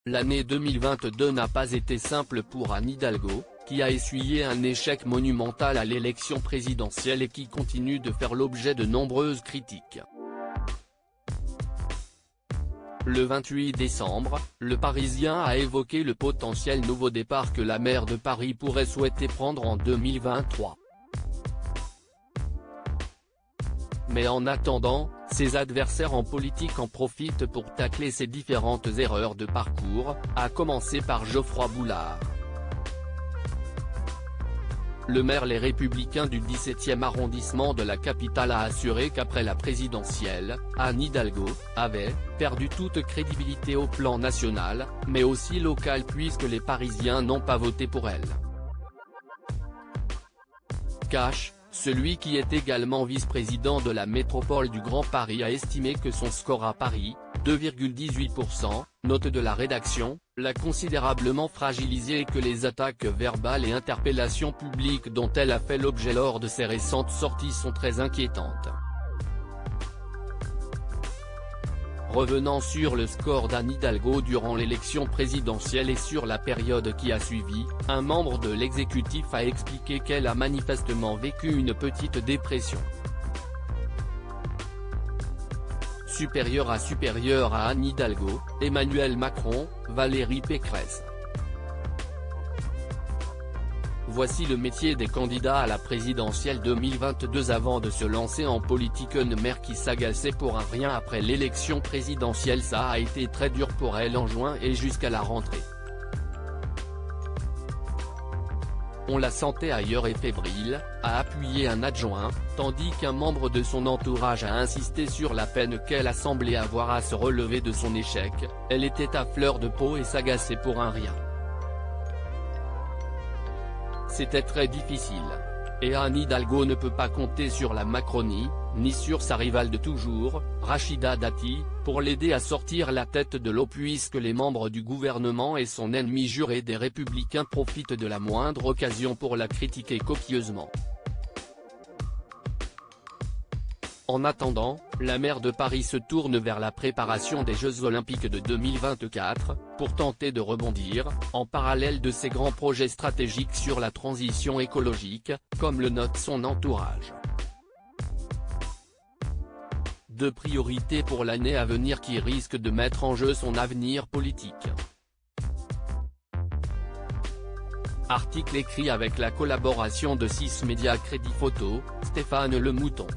l'année 2022 n'a pas été simple pour Anne Hidalgo, qui a essuyé un échec monumental à l'élection présidentielle et qui continue de faire l'objet de nombreuses critiques. Le 28 décembre, le Parisien a évoqué le potentiel nouveau départ que la maire de Paris pourrait souhaiter prendre en 2023. Mais en attendant, ses adversaires en politique en profitent pour tacler ses différentes erreurs de parcours, à commencer par Geoffroy Boulard. Le maire Les Républicains du 17e arrondissement de la capitale a assuré qu'après la présidentielle, Anne Hidalgo avait perdu toute crédibilité au plan national, mais aussi local puisque les Parisiens n'ont pas voté pour elle. Cash, celui qui est également vice-président de la métropole du Grand Paris, a estimé que son score à Paris, 2,18%, note de la rédaction, l'a considérablement fragilisée et que les attaques verbales et interpellations publiques dont elle a fait l'objet lors de ses récentes sorties sont très inquiétantes. Revenant sur le score d'Anne Hidalgo durant l'élection présidentielle et sur la période qui a suivi, un membre de l'exécutif a expliqué qu'elle a manifestement vécu une petite dépression. Supérieur à Anne Hidalgo, Emmanuel Macron, Valérie Pécresse. Voici le métier des candidats à la présidentielle 2022 avant de se lancer en politique. Une maire qui s'agaçait pour un rien après l'élection présidentielle. Ça a été très dur pour elle en juin et jusqu'à la rentrée. On la sentait ailleurs et fébrile, a appuyé un adjoint, tandis qu'un membre de son entourage a insisté sur la peine qu'elle a semblé avoir à se relever de son échec. Elle était à fleur de peau et s'agaçait pour un rien. C'était très difficile. Et Anne Hidalgo ne peut pas compter sur la Macronie, ni sur sa rivale de toujours, Rachida Dati, pour l'aider à sortir la tête de l'eau puisque les membres du gouvernement et son ennemi juré des Républicains profitent de la moindre occasion pour la critiquer copieusement. En attendant, la maire de Paris se tourne vers la préparation des Jeux Olympiques de 2024, pour tenter de rebondir, en parallèle de ses grands projets stratégiques sur la transition écologique, comme le note son entourage. Deux priorités pour l'année à venir qui risquent de mettre en jeu son avenir politique. Article écrit avec la collaboration de 6 médias Crédit Photo, Stéphane Le Mouton.